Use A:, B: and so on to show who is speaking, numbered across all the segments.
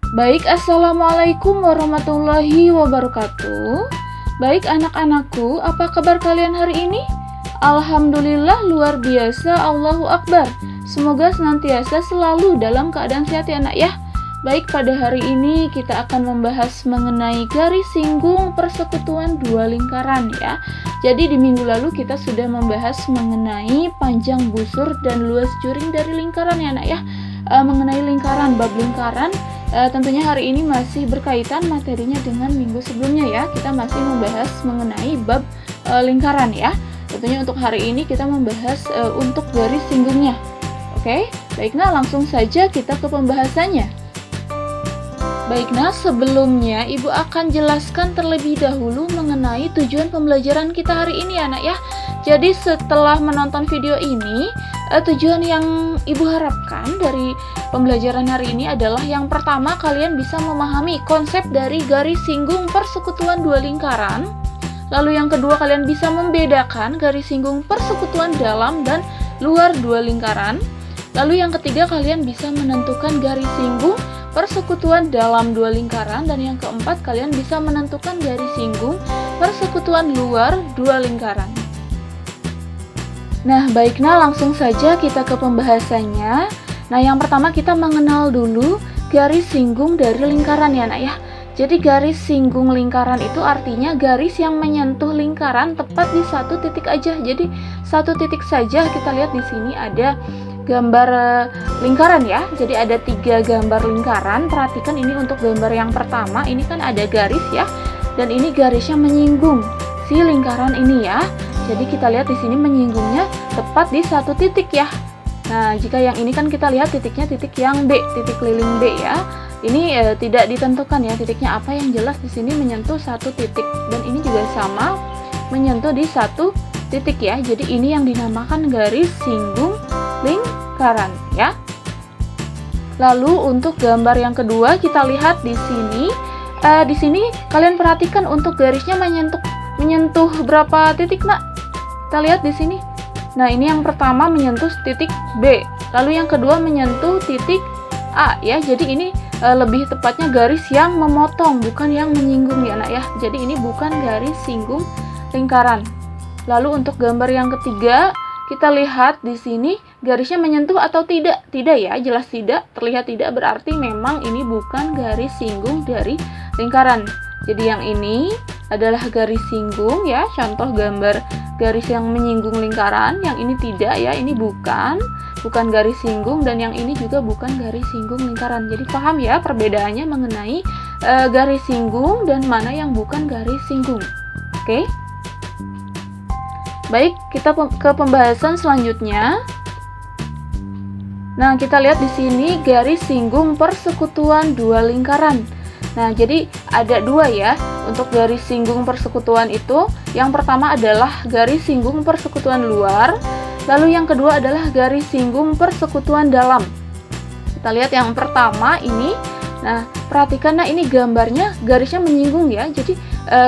A: Baik, assalamualaikum warahmatullahi wabarakatuh. Baik anak-anakku, apa kabar kalian hari ini? Alhamdulillah luar biasa, Allahu Akbar. Semoga senantiasa selalu dalam keadaan sehat ya anak ya. Baik, pada hari ini kita akan membahas mengenai garis singgung persekutuan dua lingkaran ya. Jadi di minggu lalu kita sudah membahas mengenai panjang busur dan luas juring dari lingkaran ya anak ya. Mengenai lingkaran, bab lingkaran, tentunya hari ini masih berkaitan materinya dengan minggu sebelumnya ya. Kita masih membahas mengenai bab lingkaran ya. Tentunya untuk hari ini kita membahas untuk garis singgungnya. Oke, baik, nah langsung saja kita ke pembahasannya. Baik, nah sebelumnya Ibu akan jelaskan terlebih dahulu mengenai tujuan pembelajaran kita hari ini ya anak ya. Jadi setelah menonton video ini, tujuan yang Ibu harapkan dari pembelajaran hari ini adalah yang pertama, kalian bisa memahami konsep dari garis singgung persekutuan dua lingkaran. Lalu yang kedua, kalian bisa membedakan garis singgung persekutuan dalam dan luar dua lingkaran. Lalu yang ketiga, kalian bisa menentukan garis singgung persekutuan dalam dua lingkaran. Dan yang keempat, kalian bisa menentukan garis singgung persekutuan luar dua lingkaran. Nah, baik, nah langsung saja kita ke pembahasannya. Nah, yang pertama kita mengenal dulu garis singgung dari lingkaran ya anak ya. Jadi garis singgung lingkaran itu artinya garis yang menyentuh lingkaran tepat di satu titik aja. Jadi satu titik saja. Kita lihat di sini ada gambar lingkaran ya. Jadi ada 3 gambar lingkaran. Perhatikan ini untuk gambar yang pertama, ini kan ada garis ya. Dan ini garisnya menyinggung si lingkaran ini ya. Jadi kita lihat di sini menyinggungnya tepat di satu titik ya. Nah, jika yang ini kan kita lihat titiknya titik yang B, titik keliling B ya. Ini tidak ditentukan ya titiknya apa, yang jelas di sini menyentuh satu titik. Dan ini juga sama, menyentuh di satu titik ya. Jadi ini yang dinamakan garis singgung lingkaran ya. Lalu untuk gambar yang kedua kita lihat di sini. Di sini kalian perhatikan untuk garisnya menyentuh berapa titik nak? Kita lihat di sini. Nah, ini yang pertama menyentuh titik B, lalu yang kedua menyentuh titik A ya. Jadi ini lebih tepatnya garis yang memotong, bukan yang menyinggung ya nak ya. Jadi ini bukan garis singgung lingkaran. Lalu untuk gambar yang ketiga, kita lihat di sini garisnya menyentuh atau tidak? Tidak ya, jelas tidak. Terlihat tidak, berarti memang ini bukan garis singgung dari lingkaran. Jadi yang ini adalah garis singgung ya, contoh gambar garis yang menyinggung lingkaran. Yang ini tidak ya, ini bukan garis singgung, dan yang ini juga bukan garis singgung lingkaran. Jadi paham ya perbedaannya mengenai garis singgung dan mana yang bukan garis singgung. Oke. Baik, kita ke pembahasan selanjutnya. Nah, kita lihat di sini garis singgung persekutuan dua lingkaran. Nah, jadi ada 2 ya untuk garis singgung persekutuan itu. Yang pertama adalah garis singgung persekutuan luar, lalu yang kedua adalah garis singgung persekutuan dalam. Kita lihat yang pertama ini. Nah, perhatikan, nah ini gambarnya garisnya menyinggung ya. Jadi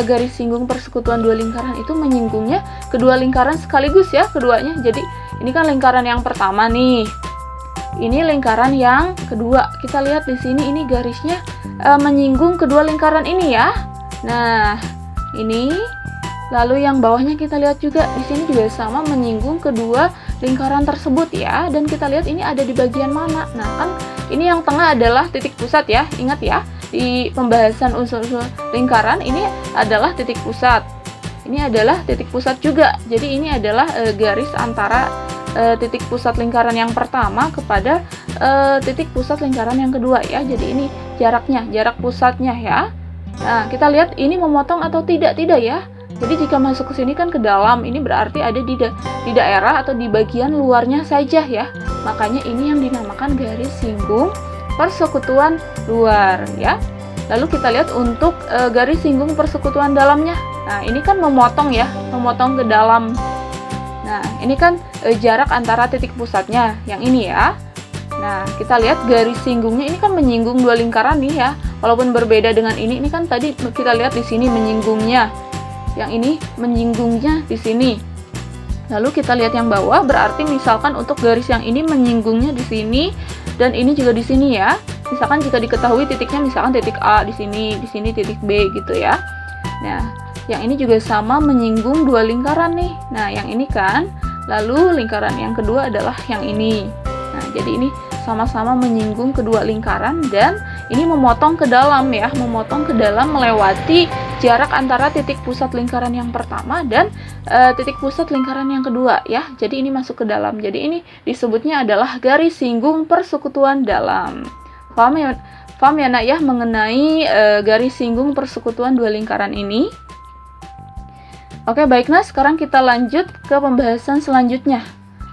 A: garis singgung persekutuan dua lingkaran itu menyinggungnya kedua lingkaran sekaligus ya, keduanya. Jadi ini kan lingkaran yang pertama nih. Ini lingkaran yang kedua. Kita lihat di sini ini garisnya menyinggung kedua lingkaran ini ya. Nah, ini. Lalu yang bawahnya kita lihat juga di sini juga sama, menyinggung kedua lingkaran tersebut ya. Dan kita lihat ini ada di bagian mana. Nah, kan ini yang tengah adalah titik pusat ya. Ingat ya, di pembahasan unsur-unsur lingkaran ini adalah titik pusat. Ini adalah titik pusat juga. Jadi ini adalah garis antara titik pusat lingkaran yang pertama kepada titik pusat lingkaran yang kedua ya. Jadi ini jaraknya, jarak pusatnya ya. Nah, kita lihat ini memotong atau tidak? Tidak ya. Jadi jika masuk ke sini kan ke dalam, ini berarti ada di daerah atau di bagian luarnya saja ya. Makanya ini yang dinamakan garis singgung persekutuan luar ya. Lalu kita lihat untuk garis singgung persekutuan dalamnya. Nah, ini kan memotong ya, memotong ke dalam. Nah, ini kan jarak antara titik pusatnya yang ini ya. Nah, kita lihat garis singgungnya ini kan menyinggung dua lingkaran nih ya. Walaupun berbeda dengan ini kan tadi kita lihat di sini menyinggungnya. Yang ini menyinggungnya di sini. Lalu kita lihat yang bawah, berarti misalkan untuk garis yang ini menyinggungnya di sini dan ini juga di sini ya. Misalkan jika diketahui titiknya misalkan titik A di sini titik B gitu ya. Nah, yang ini juga sama menyinggung dua lingkaran nih. Nah, yang ini kan, lalu lingkaran yang kedua adalah yang ini. Nah, jadi ini sama-sama menyinggung kedua lingkaran dan ini memotong ke dalam ya, memotong ke dalam melewati jarak antara titik pusat lingkaran yang pertama dan titik pusat lingkaran yang kedua ya. Jadi ini masuk ke dalam. Jadi ini disebutnya adalah garis singgung persekutuan dalam. Paham ya nak ya mengenai garis singgung persekutuan dua lingkaran ini? Oke, baik nah, sekarang kita lanjut ke pembahasan selanjutnya.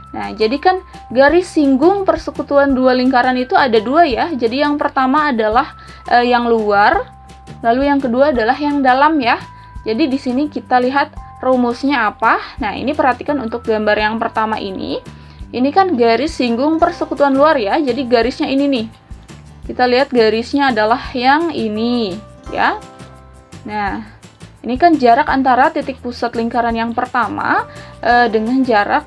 A: Nah, jadi kan garis singgung persekutuan dua lingkaran itu ada dua ya. Jadi yang pertama adalah yang luar, lalu yang kedua adalah yang dalam ya. Jadi di sini kita lihat rumusnya apa. Nah, ini perhatikan untuk gambar yang pertama ini. Ini kan garis singgung persekutuan luar ya. Jadi garisnya ini nih. Kita lihat garisnya adalah yang ini ya. Nah, ini kan jarak antara titik pusat lingkaran yang pertama dengan jarak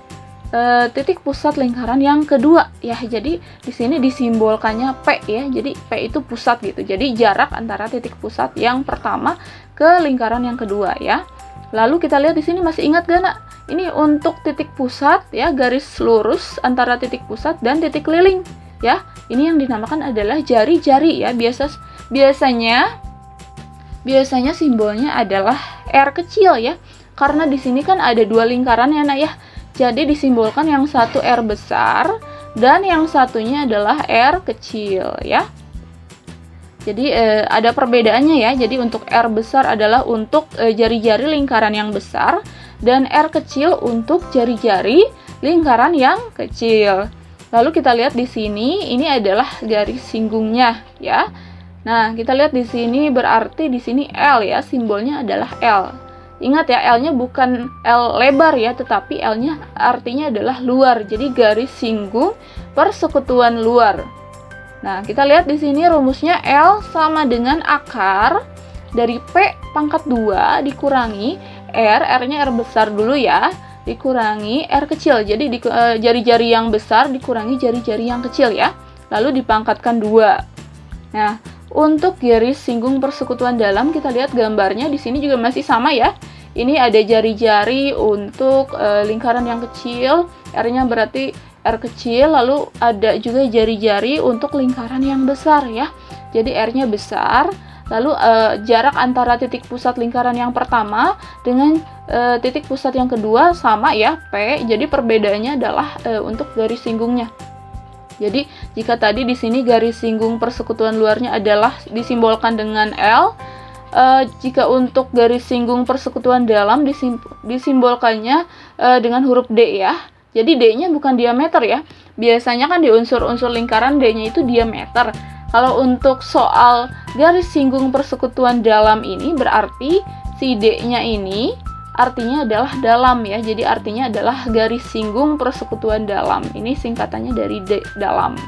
A: titik pusat lingkaran yang kedua ya. Jadi di sini disimbolkannya P ya. Jadi P itu pusat gitu. Jadi jarak antara titik pusat yang pertama ke lingkaran yang kedua ya. Lalu kita lihat di sini, masih ingat gak nak? Ini untuk titik pusat ya, garis lurus antara titik pusat dan titik keliling ya. Ini yang dinamakan adalah jari-jari ya. Biasanya simbolnya adalah R kecil ya. Karena di sini kan ada dua lingkaran ya nak ya. Jadi disimbolkan yang satu R besar dan yang satunya adalah R kecil ya. Jadi ada perbedaannya ya. Jadi untuk R besar adalah untuk jari-jari lingkaran yang besar dan R kecil untuk jari-jari lingkaran yang kecil. Lalu kita lihat di sini, ini adalah garis singgungnya ya. Nah, kita lihat di sini berarti di sini L ya, simbolnya adalah L. Ingat ya, L-nya bukan L lebar ya, tetapi L-nya artinya adalah luar. Jadi garis singgung persekutuan luar. Nah, kita lihat di sini rumusnya L sama dengan akar dari P pangkat 2 dikurangi R, R-nya R besar dulu ya, dikurangi R kecil. Jadi jari-jari yang besar dikurangi jari-jari yang kecil ya. Lalu dipangkatkan 2. Nah, untuk garis singgung persekutuan dalam kita lihat gambarnya di sini juga masih sama ya. Ini ada jari-jari untuk lingkaran yang kecil, R-nya berarti R kecil, lalu ada juga jari-jari untuk lingkaran yang besar ya. Jadi R-nya besar, lalu jarak antara titik pusat lingkaran yang pertama dengan titik pusat yang kedua sama ya, P. Jadi perbedaannya adalah untuk garis singgungnya. Jadi jika tadi di sini garis singgung persekutuan luarnya adalah disimbolkan dengan L, jika untuk garis singgung persekutuan dalam disimbolkannya dengan huruf D ya. Jadi D-nya bukan diameter ya. Biasanya kan di unsur-unsur lingkaran D-nya itu diameter. Kalau untuk soal garis singgung persekutuan dalam ini berarti si D-nya ini artinya adalah dalam ya. Jadi artinya adalah garis singgung persekutuan dalam. Ini singkatannya dari D, dalam.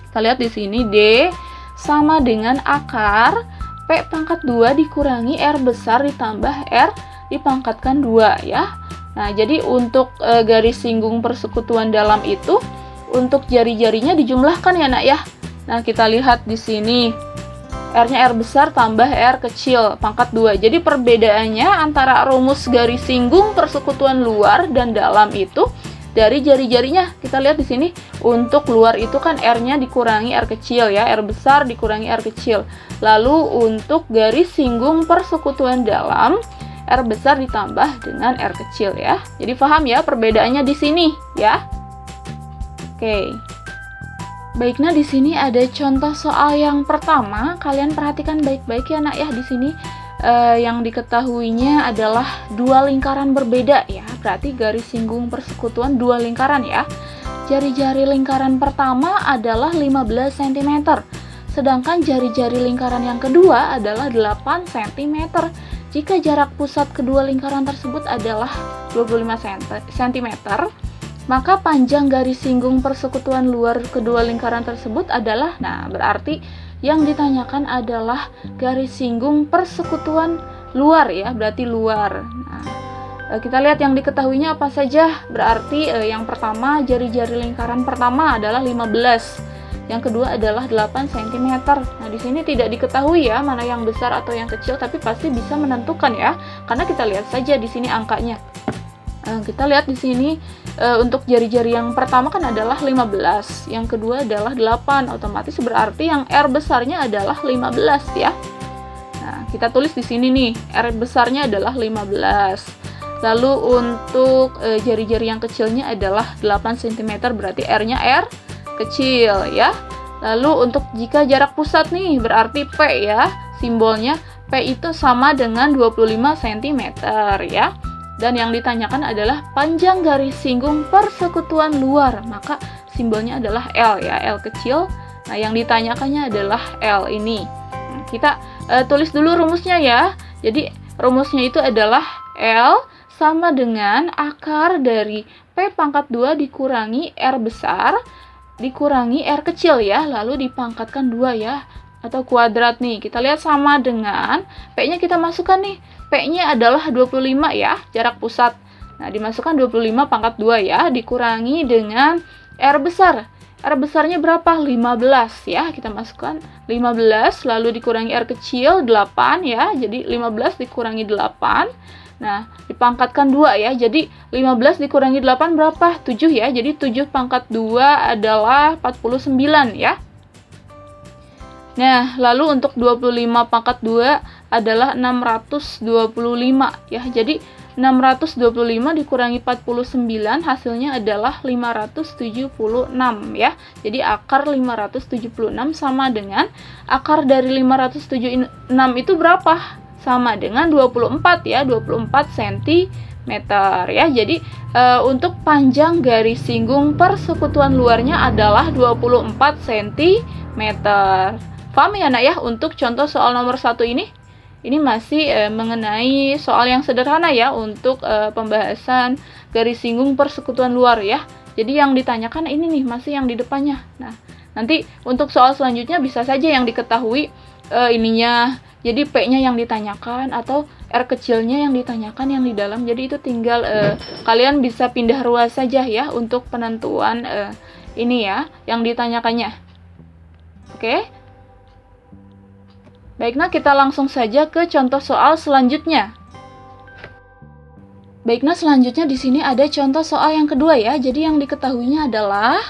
A: Kita lihat di sini D sama dengan akar P pangkat 2 dikurangi R besar ditambah R dipangkatkan 2 ya. Nah, jadi untuk garis singgung persekutuan dalam itu untuk jari-jarinya dijumlahkan ya nak ya. Nah, kita lihat di sini R-nya R besar tambah R kecil pangkat 2. Jadi perbedaannya antara rumus garis singgung persekutuan luar dan dalam itu dari jari-jarinya. Kita lihat di sini untuk luar itu kan R-nya dikurangi R kecil ya, R besar dikurangi R kecil. Lalu untuk garis singgung persekutuan dalam R besar ditambah dengan R kecil ya. Jadi paham ya perbedaannya di sini ya. Oke. Baik, nah di sini ada contoh soal yang pertama. Kalian perhatikan baik-baik ya nak ya. Di sini yang diketahuinya adalah dua lingkaran berbeda ya. Berarti garis singgung persekutuan dua lingkaran ya. Jari-jari lingkaran pertama adalah 15 cm. Sedangkan jari-jari lingkaran yang kedua adalah 8 cm. Jika jarak pusat kedua lingkaran tersebut adalah 25 cm, maka panjang garis singgung persekutuan luar kedua lingkaran tersebut adalah, nah berarti yang ditanyakan adalah garis singgung persekutuan luar ya, berarti luar. Nah, kita lihat yang diketahuinya apa saja. Berarti yang pertama jari-jari lingkaran pertama adalah 15. Yang kedua adalah 8 cm. Nah, di sini tidak diketahui ya mana yang besar atau yang kecil, tapi pasti bisa menentukan ya. Karena kita lihat saja di sini angkanya. Kita lihat di sini untuk jari-jari yang pertama kan adalah 15, yang kedua adalah 8. Otomatis berarti yang R besarnya adalah 15 ya. Nah, kita tulis di sini nih, R besarnya adalah 15. Lalu untuk jari-jari yang kecilnya adalah 8 cm, berarti R-nya R kecil ya. Lalu untuk jika jarak pusat nih berarti P ya, simbolnya P itu sama dengan 25 cm ya. Dan yang ditanyakan adalah panjang garis singgung persekutuan luar, maka simbolnya adalah L ya, L kecil. Nah, yang ditanyakannya adalah L ini. Nah, kita tulis dulu rumusnya ya. Jadi rumusnya itu adalah L sama dengan akar dari P pangkat 2 dikurangi R besar dikurangi R kecil ya, lalu dipangkatkan 2 ya, atau kuadrat nih. Kita lihat sama dengan P-nya kita masukkan nih. P-nya adalah 25 ya, jarak pusat. Nah, dimasukkan 25 pangkat 2 ya, dikurangi dengan R besar. R besarnya berapa? 15 ya. Kita masukkan 15 lalu dikurangi R kecil 8 ya. Jadi 15 dikurangi 8. Nah, dipangkatkan 2 ya. Jadi 15 dikurangi 8 berapa? 7 ya. Jadi 7 pangkat 2 adalah 49 ya. Nah, lalu untuk 25 pangkat 2 adalah 625 ya. Jadi 625 dikurangi 49 hasilnya adalah 576 ya. Jadi akar 576 sama dengan akar dari 576 itu berapa? Sama dengan 24 ya, 24 cm ya. Jadi untuk panjang garis singgung persekutuan luarnya adalah 24 cm. Paham ya nak ya untuk contoh soal nomor 1 ini? Ini masih mengenai soal yang sederhana ya untuk pembahasan garis singgung persekutuan luar ya. Jadi yang ditanyakan ini nih masih yang di depannya. Nah, nanti untuk soal selanjutnya bisa saja yang diketahui ininya. Jadi P-nya yang ditanyakan atau R kecilnya yang ditanyakan yang di dalam. Jadi itu tinggal kalian bisa pindah ruas saja ya untuk penentuan ini ya yang ditanyakannya. Oke. Baik, nah kita langsung saja ke contoh soal selanjutnya. Baik, nah selanjutnya di sini ada contoh soal yang kedua ya. Jadi yang diketahuinya adalah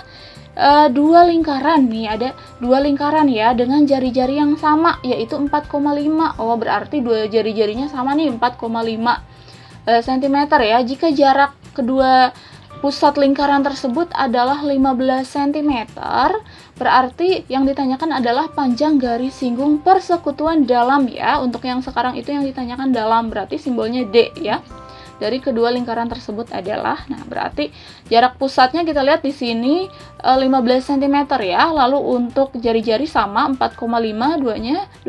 A: dua lingkaran nih, ada dua lingkaran ya dengan jari-jari yang sama yaitu 4,5. Oh, berarti dua jari-jarinya sama nih 4,5 cm ya. Jika jarak kedua pusat lingkaran tersebut adalah 15 cm, berarti yang ditanyakan adalah panjang garis singgung persekutuan dalam ya. Untuk yang sekarang itu yang ditanyakan dalam, berarti simbolnya D ya. Dari kedua lingkaran tersebut adalah, nah berarti jarak pusatnya kita lihat di sini 15 cm ya. Lalu untuk jari-jari sama 4,5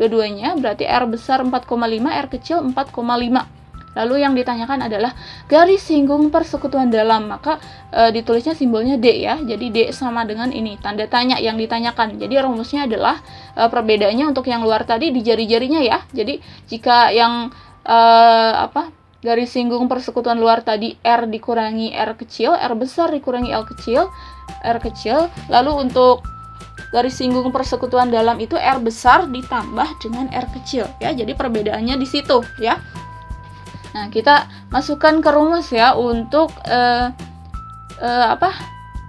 A: dua-duanya, berarti R besar 4,5, R kecil 4,5. Lalu yang ditanyakan adalah garis singgung persekutuan dalam, maka ditulisnya simbolnya D ya. Jadi D sama dengan ini, tanda tanya yang ditanyakan. Jadi rumusnya adalah perbedaannya untuk yang luar tadi di jari-jarinya ya. Jadi jika yang garis singgung persekutuan luar tadi R dikurangi R kecil, R besar dikurangi R kecil. Lalu untuk garis singgung persekutuan dalam itu R besar ditambah dengan R kecil ya. Jadi perbedaannya di situ ya. Nah, kita masukkan ke rumus ya untuk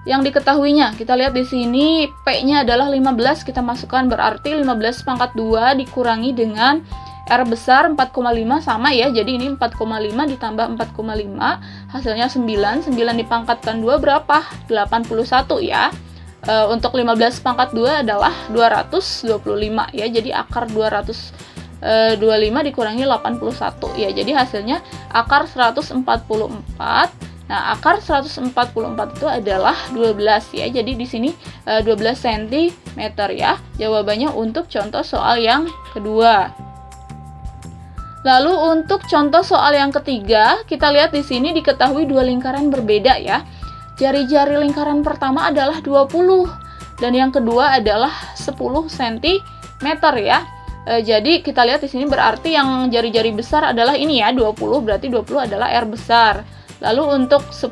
A: yang diketahuinya. Kita lihat di sini P-nya adalah 15, kita masukkan berarti 15 pangkat 2 dikurangi dengan R besar 4,5 sama ya. Jadi ini 4,5 ditambah 4,5 hasilnya 9. 9 dipangkatkan 2 berapa? 81 ya. Untuk 15 pangkat 2 adalah 225 ya. Jadi akar 225 dikurangi 81 ya. Jadi hasilnya akar 144. Nah, akar 144 itu adalah 12 ya. Jadi di sini 12 cm ya. Jawabannya untuk contoh soal yang kedua. Lalu untuk contoh soal yang ketiga, kita lihat di sini diketahui dua lingkaran berbeda ya. Jari-jari lingkaran pertama adalah 20 dan yang kedua adalah 10 cm ya. Jadi kita lihat di sini berarti yang jari-jari besar adalah ini ya, 20, berarti 20 adalah R besar. Lalu untuk 10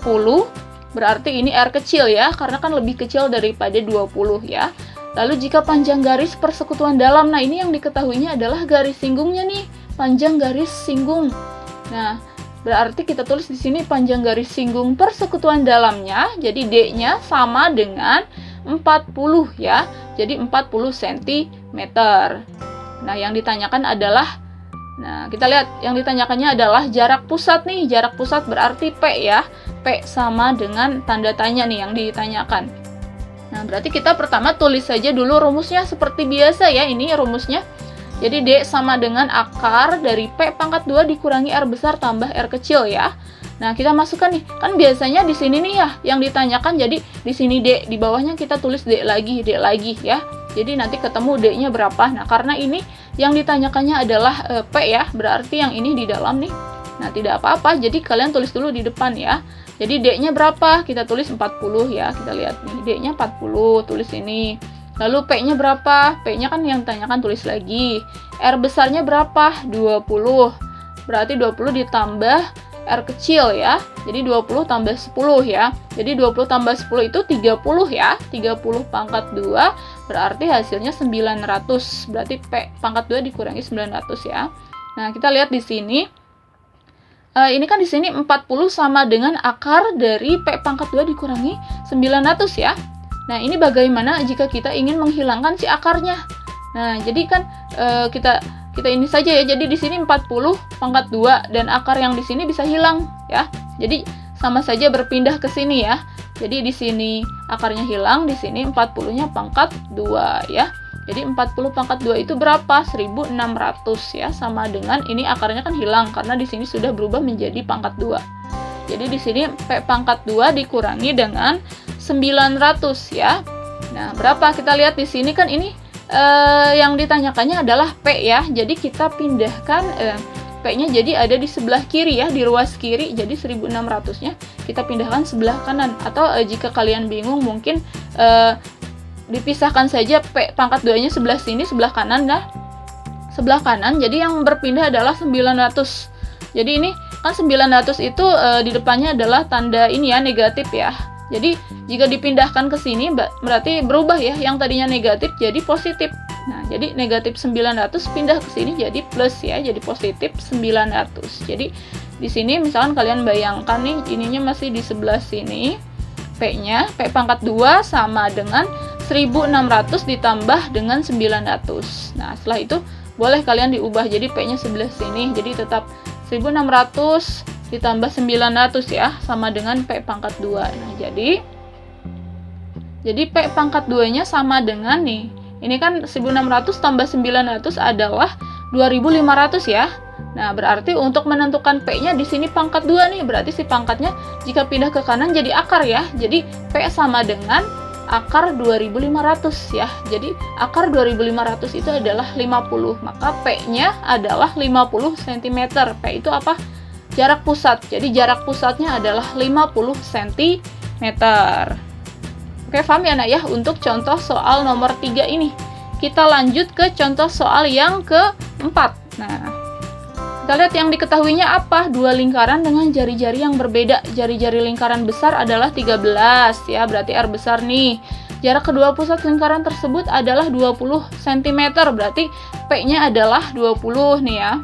A: berarti ini R kecil ya, karena kan lebih kecil daripada 20 ya. Lalu jika panjang garis persekutuan dalam, nah ini yang diketahuinya adalah garis singgungnya nih, panjang garis singgung. Nah, berarti kita tulis di sini panjang garis singgung persekutuan dalamnya, jadi D-nya sama dengan 40 ya. Jadi 40 cm. Nah, yang ditanyakan adalah, nah kita lihat yang ditanyakannya adalah jarak pusat nih. Jarak pusat berarti P ya. P sama dengan tanda tanya nih yang ditanyakan. Nah, berarti kita pertama tulis saja dulu rumusnya seperti biasa ya. Ini rumusnya. Jadi D sama dengan akar dari P pangkat 2 dikurangi R besar tambah R kecil ya. Nah, kita masukkan nih. Kan biasanya di sini nih ya yang ditanyakan, jadi di sini D, di bawahnya kita tulis D lagi ya. Jadi nanti ketemu D-nya berapa. Nah, karena ini yang ditanyakannya adalah P ya, berarti yang ini di dalam nih. Nah, tidak apa-apa. Jadi kalian tulis dulu di depan ya. Jadi D-nya berapa? Kita tulis 40 ya. Kita lihat nih, D-nya 40, tulis ini. Lalu P-nya berapa? P-nya kan yang ditanyakan, tulis lagi. R besarnya berapa? 20. Berarti 20 ditambah R kecil ya. Jadi 20 tambah 10 ya. Jadi 20 tambah 10 itu 30 ya. 30 pangkat 2 berarti hasilnya 900. Berarti P pangkat 2 dikurangi 900 ya. Nah, kita lihat di sini. Ini kan di sini 40 sama dengan akar dari P pangkat 2 dikurangi 900 ya. Nah, ini bagaimana jika kita ingin menghilangkan si akarnya? Nah, jadi kan kita ini saja ya. Jadi di sini 40 pangkat 2 dan akar yang di sini bisa hilang ya. Jadi sama saja berpindah ke sini ya. Jadi di sini akarnya hilang, di sini 40-nya pangkat 2 ya. Jadi 40 pangkat 2 itu berapa? 1600 ya. Sama dengan ini akarnya kan hilang karena di sini sudah berubah menjadi pangkat 2. Jadi di sini P pangkat 2 dikurangi dengan 900 ya. Nah, berapa? Kita lihat di sini kan ini yang ditanyakannya adalah P ya. Jadi kita pindahkan P-nya jadi ada di sebelah kiri ya, di ruas kiri. Jadi 1600-nya kita pindahkan sebelah kanan. Atau jika kalian bingung mungkin dipisahkan saja P pangkat 2-nya sebelah sini, sebelah kanan dah. Sebelah kanan. Jadi yang berpindah adalah 900. Jadi ini kan 900 itu di depannya adalah tanda ini ya, negatif ya. Jadi jika dipindahkan ke sini berarti berubah ya, yang tadinya negatif jadi positif. Nah, jadi negatif 900 pindah ke sini jadi plus ya, jadi positif 900. Jadi di sini misalkan kalian bayangkan nih, ininya masih di sebelah sini. P-nya, P pangkat 2 sama dengan 1600 ditambah dengan 900. Nah, setelah itu boleh kalian diubah jadi P-nya sebelah sini. Jadi tetap 1600 ditambah 900 ya, sama dengan P pangkat 2. Nah, jadi P pangkat 2-nya sama dengan nih. Ini kan 1600 tambah 900 adalah 2500 ya. Nah, berarti untuk menentukan P-nya di sini pangkat 2 nih. Berarti si pangkatnya jika pindah ke kanan jadi akar ya. Jadi P sama dengan akar 2500 ya. Jadi akar 2500 itu adalah 50. Maka P-nya adalah 50 cm. P itu apa? Jarak pusat. Jadi jarak pusatnya adalah 50 cm. Oke, paham ya nak ya untuk contoh soal nomor 3 ini. Kita lanjut ke contoh soal yang keempat. Nah, kita lihat yang diketahuinya apa? Dua lingkaran dengan jari-jari yang berbeda. Jari-jari lingkaran besar adalah 13 ya, berarti R besar nih. Jarak kedua pusat lingkaran tersebut adalah 20 cm, berarti P-nya adalah 20 nih ya.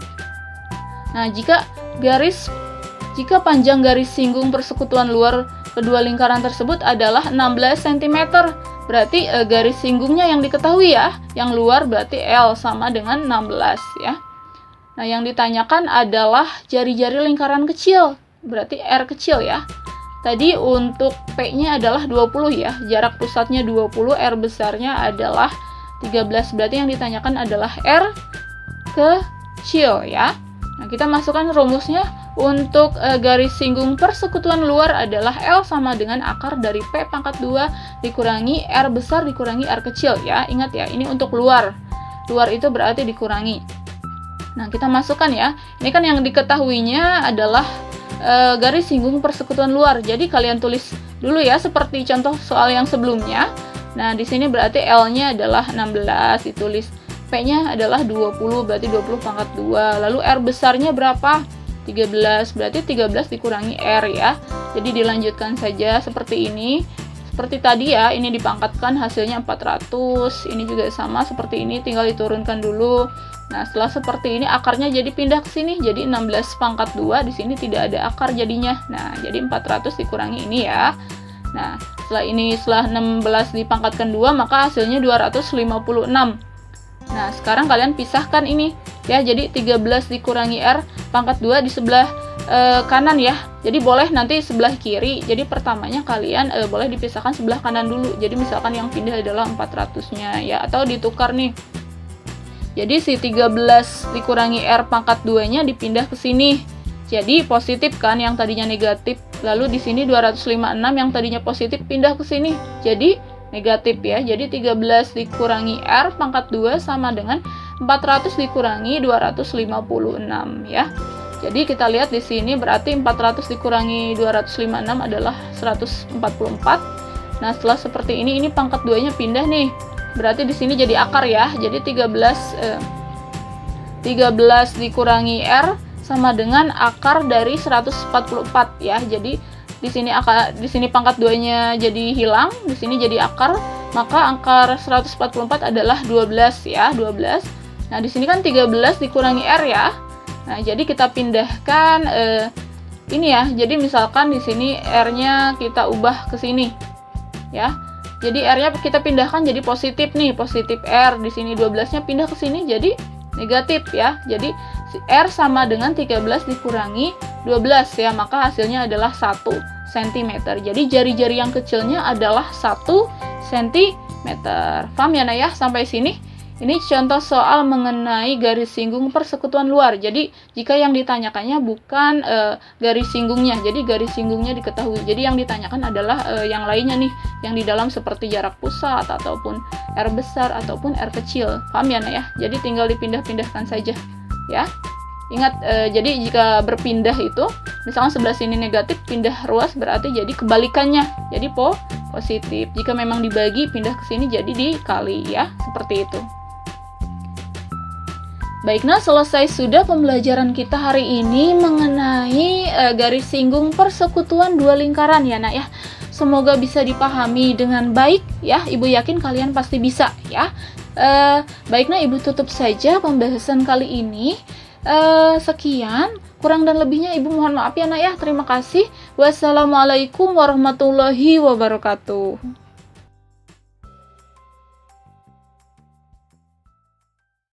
A: Nah, jika panjang garis singgung persekutuan luar kedua lingkaran tersebut adalah 16 cm, berarti garis singgungnya yang diketahui ya, yang luar berarti L sama dengan 16 ya. Nah, yang ditanyakan adalah jari-jari lingkaran kecil, berarti R kecil ya. Tadi untuk P-nya adalah 20 ya, jarak pusatnya 20, R besarnya adalah 13, berarti yang ditanyakan adalah R kecil ya. Nah, kita masukkan rumusnya. Untuk garis singgung persekutuan luar adalah L sama dengan akar dari P pangkat 2 dikurangi R besar dikurangi R kecil ya. Ingat ya, ini untuk luar. Luar itu berarti dikurangi. Nah, kita masukkan ya. Ini kan yang diketahuinya adalah garis singgung persekutuan luar. Jadi kalian tulis dulu ya seperti contoh soal yang sebelumnya. Nah, di sini berarti L-nya adalah 16 ditulis. P-nya adalah 20, berarti 20 pangkat 2. Lalu R besarnya berapa? 13, berarti 13 dikurangi R ya. Jadi dilanjutkan saja seperti ini. seperti tadi ya, ini dipangkatkan hasilnya 400, ini juga sama seperti ini, tinggal diturunkan dulu. Nah, setelah seperti ini akarnya jadi pindah ke sini, jadi 16 pangkat 2, di sini tidak ada akar jadinya. Nah, jadi 400 dikurangi ini ya. Nah, setelah 16 dipangkatkan 2, maka hasilnya 256. Nah, sekarang kalian pisahkan ini ya, jadi 13 dikurangi R pangkat 2 di sebelah kanan ya. Jadi boleh nanti sebelah kiri. Jadi pertamanya kalian boleh dipisahkan sebelah kanan dulu. Jadi misalkan yang pindah adalah 400-nya ya, atau ditukar nih. Jadi si 13 dikurangi R pangkat 2-nya dipindah ke sini. Jadi positif kan yang tadinya negatif. Lalu di sini 256 yang tadinya positif pindah ke sini. Jadi negatif ya. Jadi 13 dikurangi R pangkat 2 sama dengan 400 dikurangi 256 ya. Jadi kita lihat di sini berarti 400 dikurangi 256 adalah 144. Nah, setelah seperti ini pangkat 2-nya pindah nih. Berarti di sini jadi akar ya. Jadi 13 dikurangi R sama dengan akar dari 144 ya. Jadi di sini pangkat 2-nya jadi hilang, di sini jadi akar, maka akar 144 adalah 12 ya, 12. Nah, di sini kan 13 dikurangi R ya. Nah, jadi kita pindahkan ini ya. Jadi misalkan di sini R-nya kita ubah ke sini. Ya. Jadi R-nya kita pindahkan jadi positif nih, positif R. Di sini 12-nya pindah ke sini jadi negatif ya. Jadi R sama dengan 13 dikurangi 12 ya, maka hasilnya adalah 1 cm. Jadi jari-jari yang kecilnya adalah 1 cm. Paham ya, Nak ya? Sampai sini. Ini contoh soal mengenai garis singgung persekutuan luar. Jadi jika yang ditanyakannya bukan garis singgungnya, jadi garis singgungnya diketahui. Jadi yang ditanyakan adalah yang lainnya nih, yang di dalam seperti jarak pusat ataupun R besar ataupun R kecil. Paham ya, Nak ya? Jadi tinggal dipindah-pindahkan saja ya. Ingat, jadi jika berpindah itu, misalnya sebelah sini negatif, pindah ruas berarti jadi kebalikannya, jadi positif. Jika memang dibagi, pindah ke sini jadi dikali ya, seperti itu. Baik, nah selesai sudah pembelajaran kita hari ini mengenai garis singgung persekutuan dua lingkaran ya, Nak ya. Semoga bisa dipahami dengan baik ya. Ibu yakin kalian pasti bisa ya. Baik, nah Ibu tutup saja pembahasan kali ini. Sekian, kurang dan lebihnya Ibu mohon maaf ya, Nak ya. Terima kasih. Wassalamualaikum warahmatullahi wabarakatuh.